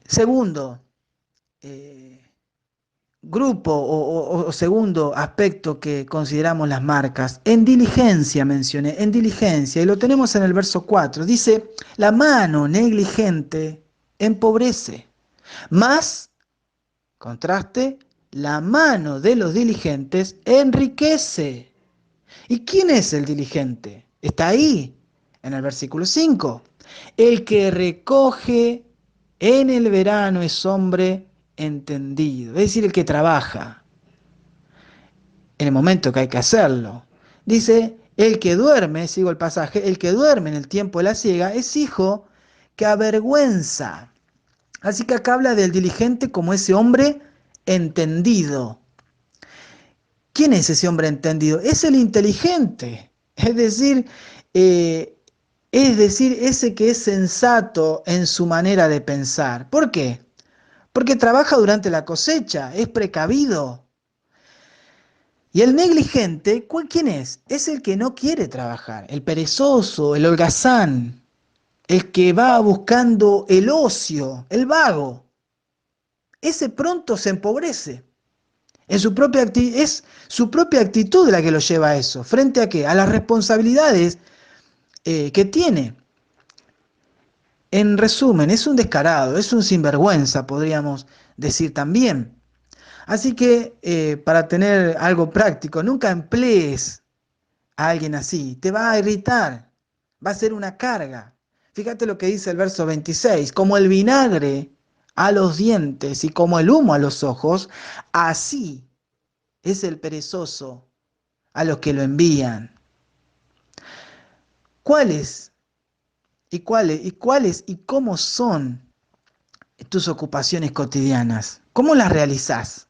Segundo, eh, grupo o segundo aspecto que consideramos las marcas, en diligencia mencioné, en diligencia, y lo tenemos en el verso 4. Dice, la mano negligente empobrece, más, contraste, la mano de los diligentes enriquece. ¿Y quién es el diligente? Está ahí, en el versículo 5. El que recoge en el verano es hombre entendido, es decir, el que trabaja en el momento que hay que hacerlo. Dice, el que duerme, sigo el pasaje, el que duerme en el tiempo de la siega es hijo que avergüenza. Así que acá habla del diligente como ese hombre entendido. ¿Quién es ese hombre entendido? Es el inteligente, eh, es decir, ese que es sensato en su manera de pensar. ¿Por qué? Porque trabaja durante la cosecha, es precavido. Y el negligente, ¿quién es? Es el que no quiere trabajar, el perezoso, el holgazán, el que va buscando el ocio, el vago. Ese pronto se empobrece. Es su propia actitud la que lo lleva a eso. ¿Frente a qué? A las responsabilidades que tiene. En resumen, es un descarado, es un sinvergüenza, podríamos decir también. Así que, para tener algo práctico, nunca emplees a alguien así. Te va a irritar, va a ser una carga. Fíjate lo que dice el verso 26. Como el vinagre a los dientes y como el humo a los ojos, así es el perezoso a los que lo envían. ¿Cuáles y cómo son tus ocupaciones cotidianas? ¿Cómo las realizás?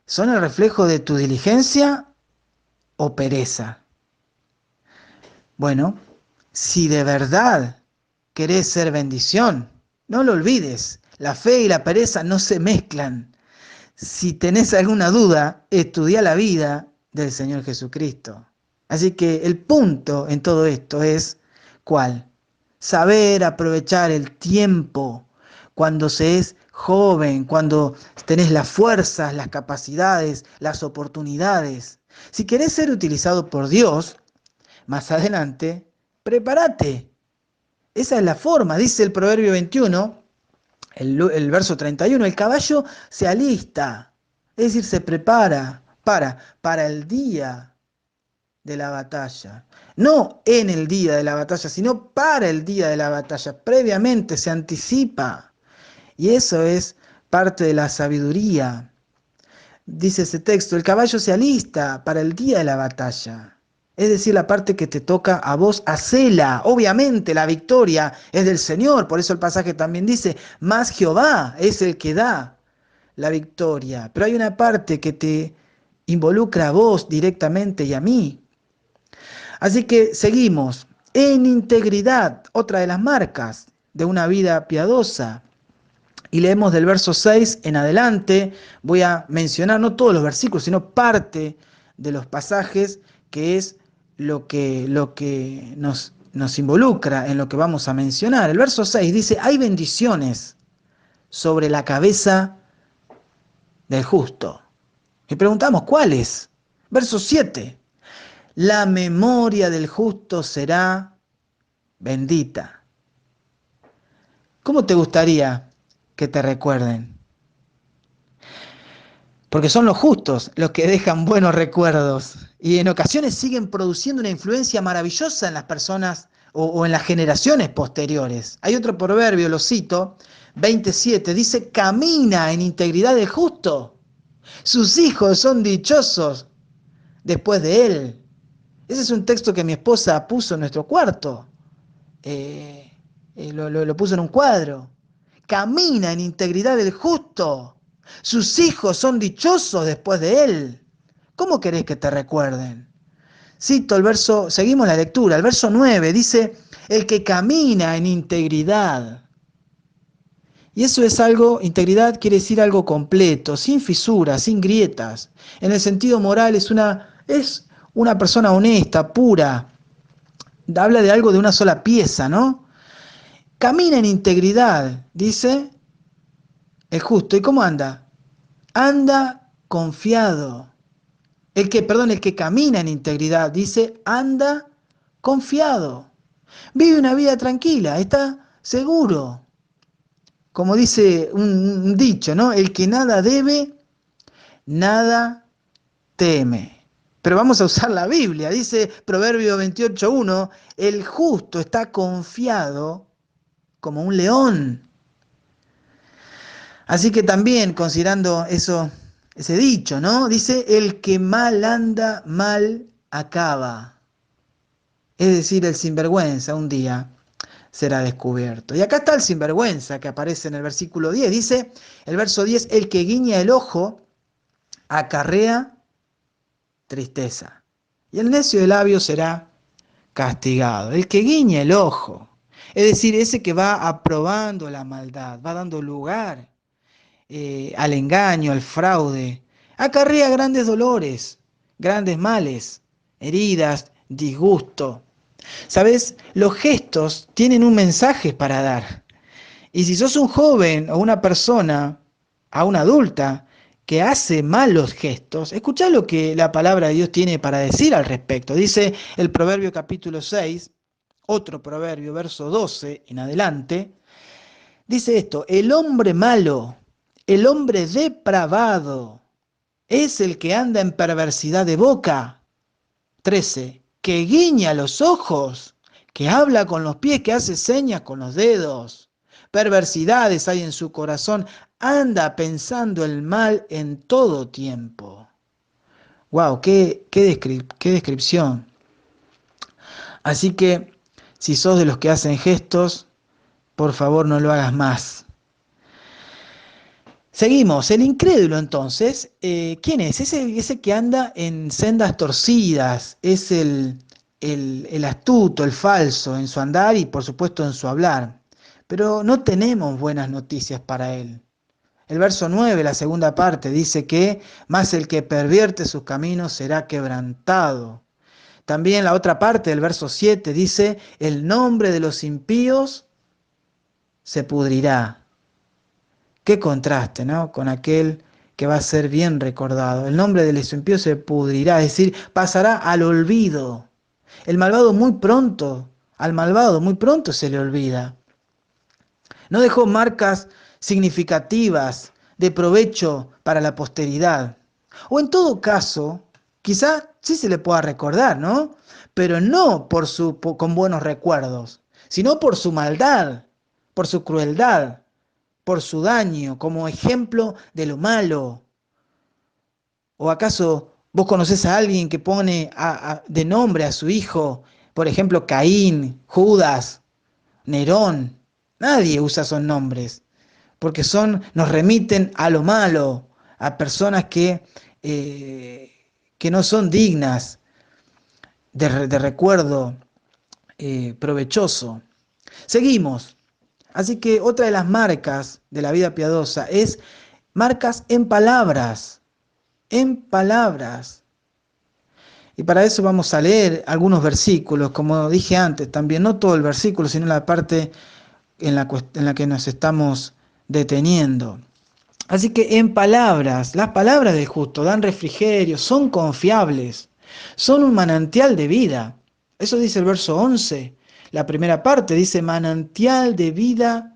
¿Son el reflejo de tu diligencia o pereza? Bueno, si de verdad querés ser bendición, no lo olvides, la fe y la pereza no se mezclan. Si tenés alguna duda, estudia la vida del Señor Jesucristo. Así que el punto en todo esto es, ¿cuál? Saber aprovechar el tiempo cuando se es joven, cuando tenés las fuerzas, las capacidades, las oportunidades. Si querés ser utilizado por Dios, más adelante, prepárate. Esa es la forma, dice el Proverbio 21, el verso 31, el caballo se alista, es decir, se prepara para el día de la batalla. No en el día de la batalla, sino para el día de la batalla. Previamente se anticipa. Y eso es parte de la sabiduría. Dice ese texto, el caballo se alista para el día de la batalla. Es decir, la parte que te toca a vos, hacela. Obviamente la victoria es del Señor, por eso el pasaje también dice, más Jehová es el que da la victoria. Pero hay una parte que te involucra a vos directamente y a mí. Así que seguimos. En integridad, otra de las marcas de una vida piadosa. Y leemos del verso 6 en adelante. Voy a mencionar no todos los versículos, sino parte de los pasajes, que es lo que nos involucra en lo que vamos a mencionar. El verso 6 dice, hay bendiciones sobre la cabeza del justo. Y preguntamos, ¿cuáles? Verso 7, la memoria del justo será bendita. ¿Cómo te gustaría que te recuerden? Porque son los justos los que dejan buenos recuerdos y en ocasiones siguen produciendo una influencia maravillosa en las personas o en las generaciones posteriores. Hay otro proverbio, lo cito, 27, dice, camina en integridad el justo. Sus hijos son dichosos después de él. Ese es un texto que mi esposa puso en nuestro cuarto. Eh, lo puso en un cuadro. Camina en integridad el justo. Sus hijos son dichosos después de él. ¿Cómo querés que te recuerden? Cito el verso, seguimos la lectura. El verso 9 dice, el que camina en integridad. Y eso es algo, integridad quiere decir algo completo, sin fisuras, sin grietas. En el sentido moral es una persona honesta, pura. Habla de algo de una sola pieza, ¿no? Camina en integridad, dice el justo. ¿Y cómo anda? Anda confiado. El que camina en integridad, dice, anda confiado. Vive una vida tranquila, está seguro. Como dice un dicho, ¿no? El que nada debe, nada teme. Pero vamos a usar la Biblia. Dice Proverbio 28:1, el justo está confiado como un león. Así que también, considerando eso, ese dicho, ¿no? Dice, el que mal anda, mal acaba. Es decir, el sinvergüenza un día será descubierto. Y acá está el sinvergüenza que aparece en el versículo 10. Dice, el verso 10, el que guiña el ojo acarrea tristeza. Y el necio de labios será castigado. El que guiña el ojo, es decir, ese que va aprobando la maldad, va dando lugar al engaño, al fraude, acarrea grandes dolores, grandes males, heridas, disgusto. ¿Sabes? Los gestos tienen un mensaje para dar. Y si sos un joven o una persona, a una adulta, que hace malos gestos, escuchá lo que la palabra de Dios tiene para decir al respecto. Dice el Proverbio capítulo 6, otro proverbio, verso 12 en adelante, dice esto, el hombre malo, el hombre depravado, es el que anda en perversidad de boca. 13, que guiña los ojos, que habla con los pies, que hace señas con los dedos. Perversidades hay en su corazón, anda pensando el mal en todo tiempo. Wow, qué descripción. Así que si sos de los que hacen gestos, por favor no lo hagas más. Seguimos, el incrédulo entonces, ¿quién es? Ese que anda en sendas torcidas, es el astuto, el falso en su andar y por supuesto en su hablar. Pero no tenemos buenas noticias para él. El verso 9, la segunda parte, dice que más el que pervierte sus caminos será quebrantado. También la otra parte del verso 7 dice, el nombre de los impíos se pudrirá. Qué contraste, ¿no? Con aquel que va a ser bien recordado. El nombre del impío se pudrirá, es decir, pasará al olvido. El malvado muy pronto, al malvado muy pronto se le olvida. No dejó marcas significativas de provecho para la posteridad. O en todo caso, quizá sí se le pueda recordar, ¿no? Pero no con buenos recuerdos, sino por su maldad, por su crueldad, por su daño, como ejemplo de lo malo. ¿O acaso vos conocés a alguien que pone de nombre a su hijo, por ejemplo, Caín, Judas, Nerón? Nadie usa esos nombres, porque nos remiten a lo malo, a personas que no son dignas de recuerdo provechoso. Seguimos. Así que otra de las marcas de la vida piadosa es marcas en palabras, en palabras. Y para eso vamos a leer algunos versículos, como dije antes, también no todo el versículo, sino la parte en la que nos estamos deteniendo. Así que en palabras, las palabras del justo dan refrigerio, son confiables, son un manantial de vida. Eso dice el verso 11. La primera parte dice, manantial de vida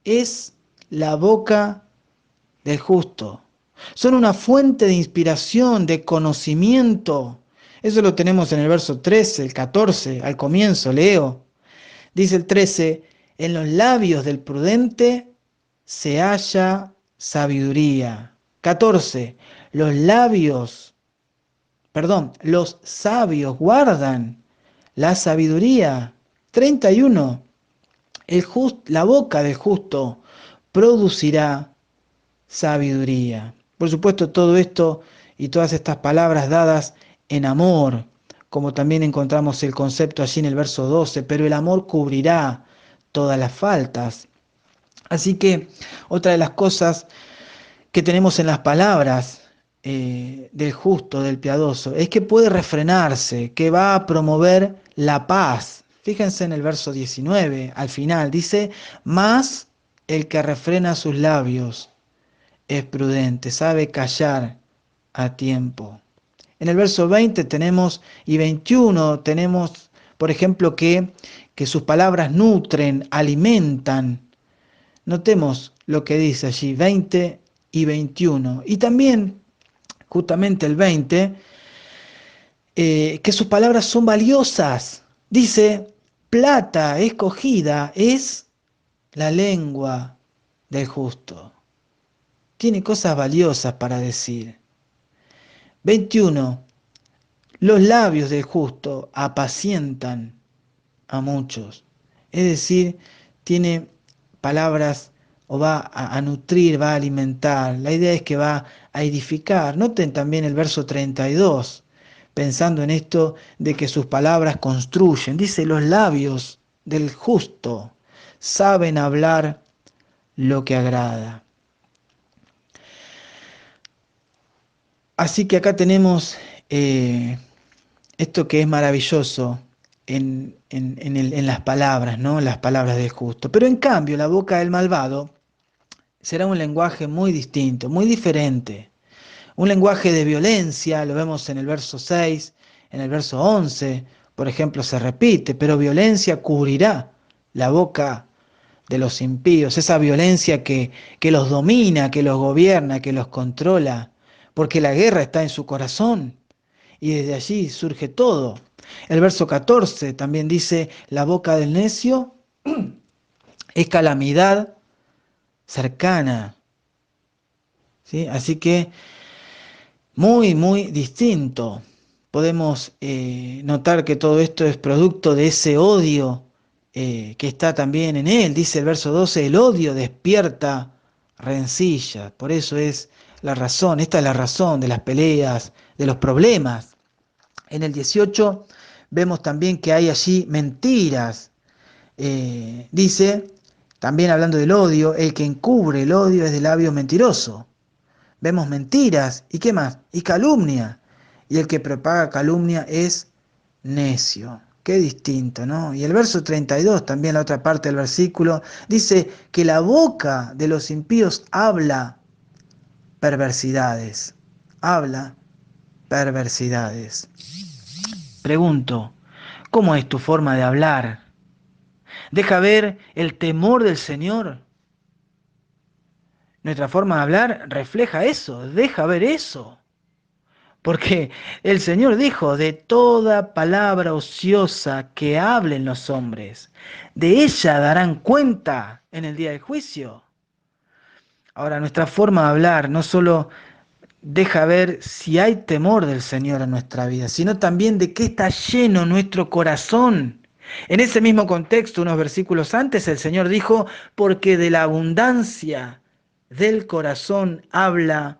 es la boca del justo. Son una fuente de inspiración, de conocimiento. Eso lo tenemos en el verso 13, el 14, al comienzo, leo. Dice el 13, en los labios del prudente se halla sabiduría. 14, los sabios guardan la sabiduría. 31, la boca del justo producirá sabiduría. Por supuesto, todo esto y todas estas palabras dadas en amor, como también encontramos el concepto allí en el verso 12, pero el amor cubrirá todas las faltas. Así que otra de las cosas que tenemos en las palabras del justo, del piadoso, es que puede refrenarse, que va a promover la paz. Fíjense en el verso 19, al final, dice, mas el que refrena sus labios es prudente, sabe callar a tiempo. En el verso 20 tenemos y 21 tenemos, por ejemplo, que sus palabras nutren, alimentan. Notemos lo que dice allí, 20 y 21. Y también, justamente el 20, que sus palabras son valiosas. Dice, plata escogida es la lengua del justo. Tiene cosas valiosas para decir. 21. Los labios del justo apacientan a muchos. Es decir, tiene palabras o va a nutrir, va a alimentar. La idea es que va a edificar. Noten también el verso 32, pensando en esto de que sus palabras construyen. Dice, los labios del justo saben hablar lo que agrada. Así que acá tenemos esto que es maravilloso en las palabras, ¿no? Las palabras del justo. Pero en cambio, la boca del malvado será un lenguaje muy distinto, muy diferente. Un lenguaje de violencia, lo vemos en el verso 6, en el verso 11, por ejemplo, se repite, pero violencia cubrirá la boca de los impíos, esa violencia que los domina, que los gobierna, que los controla, porque la guerra está en su corazón y desde allí surge todo. El verso 14 también dice, la boca del necio es calamidad cercana, ¿sí? Así que muy, muy distinto. Podemos notar que todo esto es producto de ese odio que está también en él. Dice el verso 12, el odio despierta rencilla. Por eso es la razón, esta es la razón de las peleas, de los problemas. En el 18 vemos también que hay allí mentiras. Dice, también hablando del odio, el que encubre el odio es de labio mentiroso. Vemos mentiras, ¿y qué más? Y calumnia. Y el que propaga calumnia es necio. Qué distinto, ¿no? Y el verso 32, también la otra parte del versículo, dice que la boca de los impíos habla perversidades. Habla perversidades. Pregunto, ¿cómo es tu forma de hablar? ¿Deja ver el temor del Señor? Nuestra forma de hablar refleja eso, deja ver eso. Porque el Señor dijo, de toda palabra ociosa que hablen los hombres, de ella darán cuenta en el día del juicio. Ahora, nuestra forma de hablar no solo deja ver si hay temor del Señor en nuestra vida, sino también de qué está lleno nuestro corazón. En ese mismo contexto, unos versículos antes, el Señor dijo, porque de la abundancia del corazón habla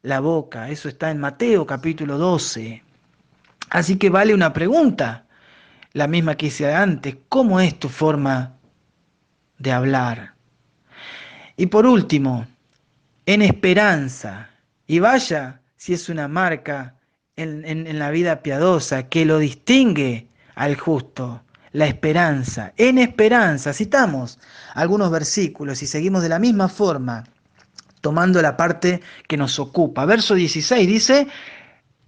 la boca. Eso está en Mateo capítulo 12. Así que vale una pregunta, la misma que hice antes, ¿cómo es tu forma de hablar? Y por último, en esperanza, y vaya si es una marca en la vida piadosa que lo distingue al justo, la esperanza. En esperanza, citamos algunos versículos y seguimos de la misma forma, tomando la parte que nos ocupa. Verso 16 dice,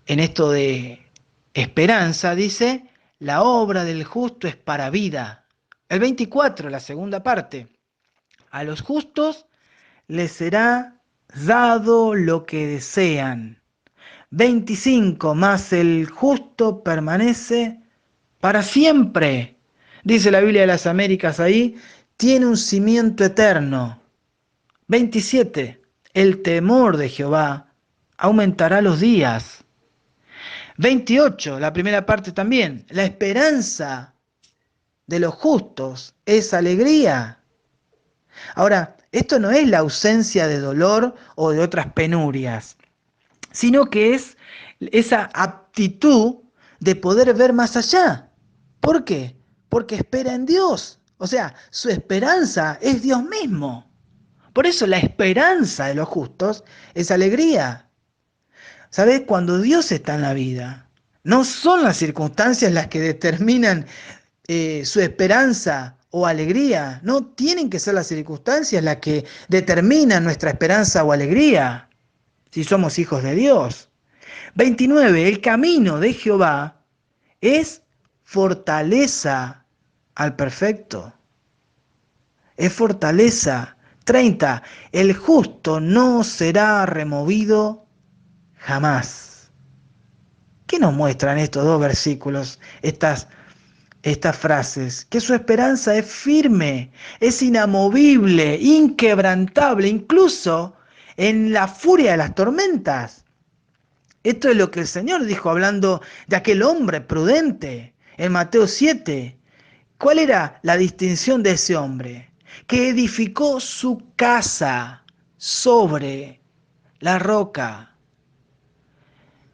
en esto de esperanza, dice, la obra del justo es para vida. El 24, la segunda parte, a los justos les será dado lo que desean. 25, más el justo permanece para siempre. Dice la Biblia de las Américas ahí, tiene un cimiento eterno. 27, el temor de Jehová aumentará los días. 28, la primera parte también, la esperanza de los justos es alegría. Ahora, esto no es la ausencia de dolor o de otras penurias, sino que es esa aptitud de poder ver más allá. ¿Por qué? Porque espera en Dios. O sea, su esperanza es Dios mismo. Por eso la esperanza de los justos es alegría. ¿Sabes? Cuando Dios está en la vida, no son las circunstancias las que determinan su esperanza o alegría. No tienen que ser las circunstancias las que determinan nuestra esperanza o alegría, si somos hijos de Dios. 29. El camino de Jehová es fortaleza al perfecto. Es fortaleza. 30. El justo no será removido jamás. ¿Qué nos muestran estos dos versículos? Estas frases, que su esperanza es firme, es inamovible, inquebrantable, incluso en la furia de las tormentas. Esto es lo que el Señor dijo hablando de aquel hombre prudente en Mateo 7. ¿Cuál era la distinción de ese hombre? Que edificó su casa sobre la roca.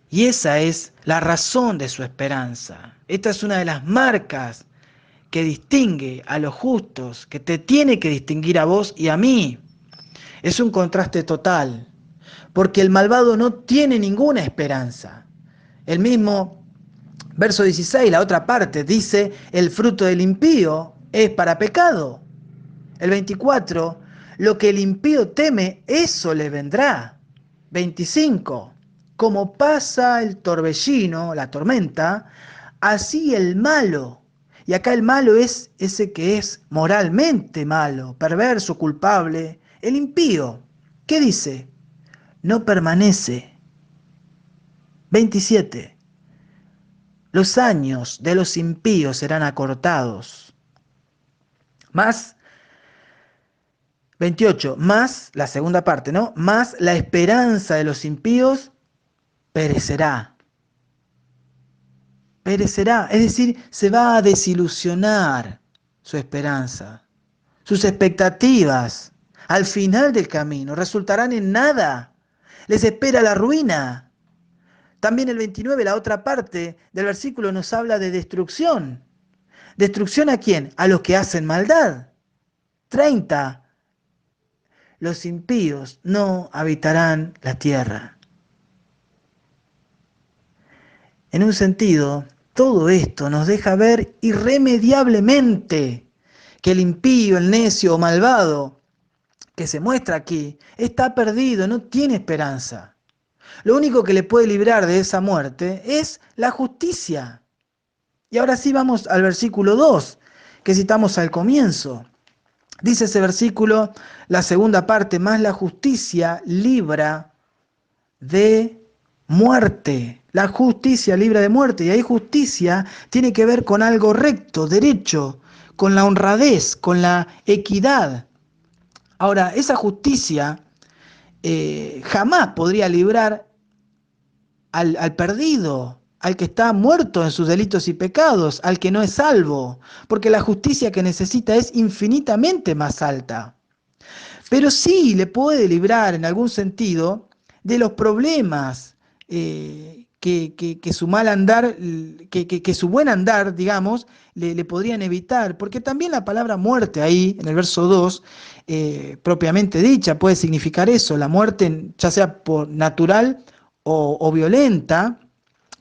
Y esa es la razón de su esperanza. Esta es una de las marcas que distingue a los justos, que te tiene que distinguir a vos y a mí. Es un contraste total, porque el malvado no tiene ninguna esperanza. El mismo verso 16, la otra parte, dice, el fruto del impío es para pecado. El 24, lo que el impío teme, eso le vendrá. 25, como pasa el torbellino, la tormenta, así el malo. Y acá el malo es ese que es moralmente malo, perverso, culpable. El impío, ¿qué dice? No permanece. 27, los años de los impíos serán acortados. Más 28, más la segunda parte, ¿no? Más la esperanza de los impíos perecerá. Perecerá, es decir, se va a desilusionar su esperanza. Sus expectativas al final del camino resultarán en nada. Les espera la ruina. También el 29, la otra parte del versículo nos habla de destrucción. ¿Destrucción a quién? A los que hacen maldad. 30, los impíos no habitarán la tierra. En un sentido, todo esto nos deja ver irremediablemente que el impío, el necio o malvado que se muestra aquí está perdido, no tiene esperanza. Lo único que le puede librar de esa muerte es la justicia. Y ahora sí vamos al versículo 2, que citamos al comienzo. Dice ese versículo, la segunda parte, más la justicia libra de muerte. La justicia libra de muerte. Y ahí justicia tiene que ver con algo recto, derecho, con la honradez, con la equidad. Ahora, esa justicia jamás podría librar al perdido, al que está muerto en sus delitos y pecados, al que no es salvo, porque la justicia que necesita es infinitamente más alta. Pero sí le puede librar en algún sentido de los problemas que su mal andar, que su buen andar, digamos, le podrían evitar, porque también la palabra muerte ahí, en el verso 2, propiamente dicha, puede significar eso, la muerte ya sea por natural o violenta,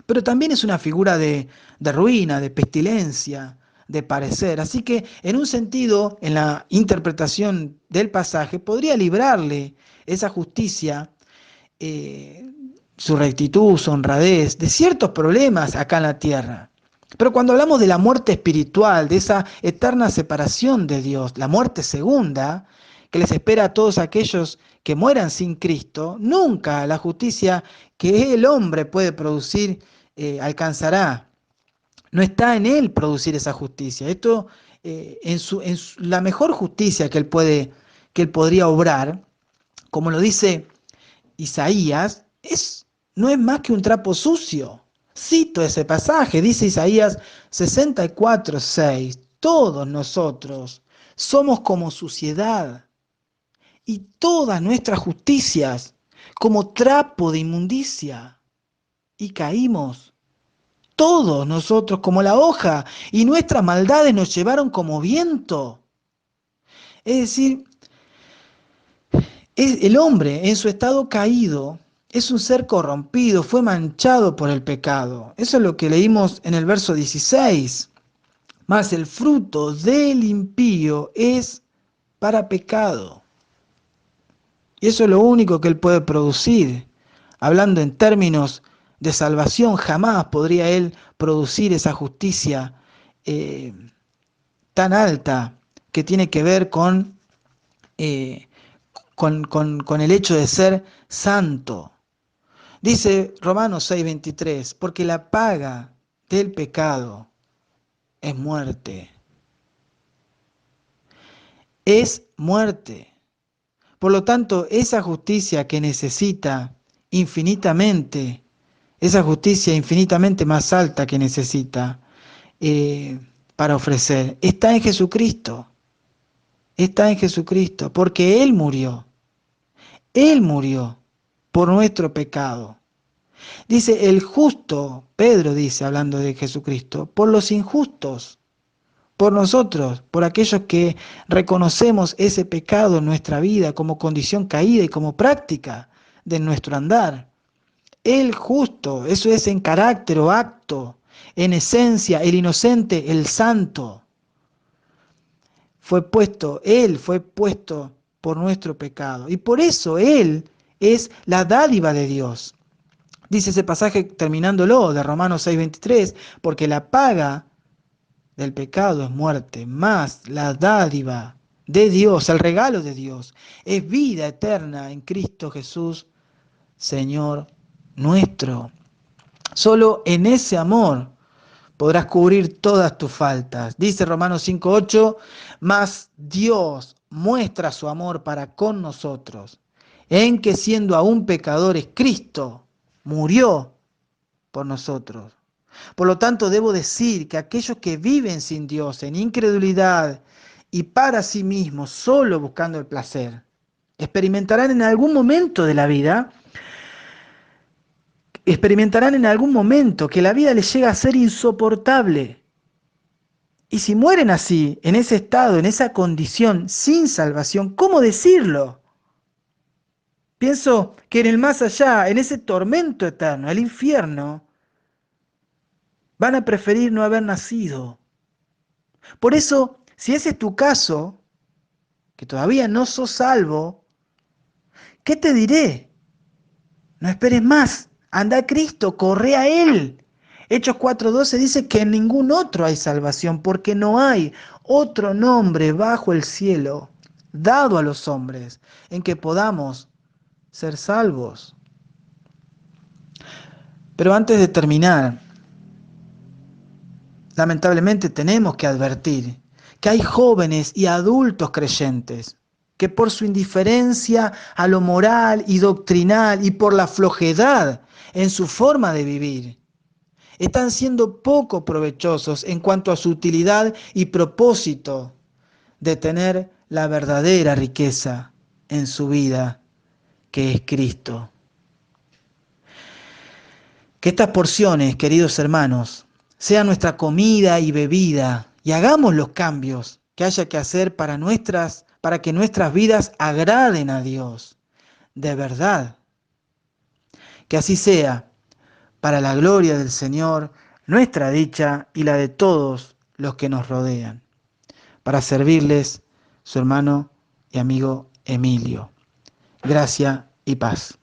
pero también es una figura de ruina, de pestilencia, de parecer. Así que en un sentido, en la interpretación del pasaje, podría librarle esa justicia, eh, su rectitud, su honradez, de ciertos problemas acá en la tierra. Pero cuando hablamos de la muerte espiritual, de esa eterna separación de Dios, la muerte segunda, que les espera a todos aquellos que mueran sin Cristo, nunca la justicia que el hombre puede producir alcanzará. No está en él producir esa justicia. Esto, la mejor justicia que él podría obrar, como lo dice Isaías, no es más que un trapo sucio. Cito ese pasaje, dice Isaías 64:6. Todos nosotros somos como suciedad y todas nuestras justicias como trapo de inmundicia y caímos todos nosotros como la hoja, y nuestras maldades nos llevaron como viento. Es decir, el hombre en su estado caído es un ser corrompido, fue manchado por el pecado. Eso es lo que leímos en el verso 16. mas el fruto del impío es para pecado. Y eso es lo único que él puede producir. Hablando en términos de salvación, jamás podría él producir esa justicia eh, tan alta que tiene que ver eh, con el hecho de ser santo. Dice Romanos 6:23, porque la paga del pecado es muerte. Es muerte. Por lo tanto, esa justicia que necesita infinitamente, esa justicia infinitamente más alta que necesita para ofrecer, está en Jesucristo. Está en Jesucristo, porque Él murió. Él murió por nuestro pecado. Dice el justo, Pedro dice, hablando de Jesucristo, por los injustos, por nosotros, por aquellos que reconocemos ese pecado en nuestra vida como condición caída y como práctica de nuestro andar. El justo, eso es en carácter o acto, en esencia, el inocente, el santo, Él fue puesto por nuestro pecado. Y por eso Él es la dádiva de Dios. Dice ese pasaje terminándolo de Romanos 6:23, porque la paga del pecado es muerte, más la dádiva de Dios, el regalo de Dios, es vida eterna en Cristo Jesús, Señor nuestro. Solo en ese amor podrás cubrir todas tus faltas. Dice Romanos 5:8, mas Dios muestra su amor para con nosotros, en que siendo aún pecadores, Cristo murió por nosotros. Por lo tanto, debo decir que aquellos que viven sin Dios, en incredulidad y para sí mismos, solo buscando el placer, experimentarán en algún momento de la vida, experimentarán en algún momento que la vida les llega a ser insoportable. Y si mueren así, en ese estado, en esa condición, sin salvación, ¿cómo decirlo? Pienso que en el más allá, en ese tormento eterno, el infierno, van a preferir no haber nacido. Por eso, si ese es tu caso, que todavía no sos salvo, ¿qué te diré? No esperes más, anda a Cristo, corre a Él. Hechos 4:12 dice que en ningún otro hay salvación, porque no hay otro nombre bajo el cielo dado a los hombres en que podamos ser salvos. Pero antes de terminar, lamentablemente tenemos que advertir que hay jóvenes y adultos creyentes que por su indiferencia a lo moral y doctrinal y por la flojedad en su forma de vivir, están siendo poco provechosos en cuanto a su utilidad y propósito de tener la verdadera riqueza en su vida, que es Cristo. Que estas porciones, queridos hermanos, sean nuestra comida y bebida y hagamos los cambios que haya que hacer para que nuestras vidas agraden a Dios, de verdad. Que así sea, para la gloria del Señor, nuestra dicha y la de todos los que nos rodean. Para servirles, su hermano y amigo Emilio. Gracia y paz.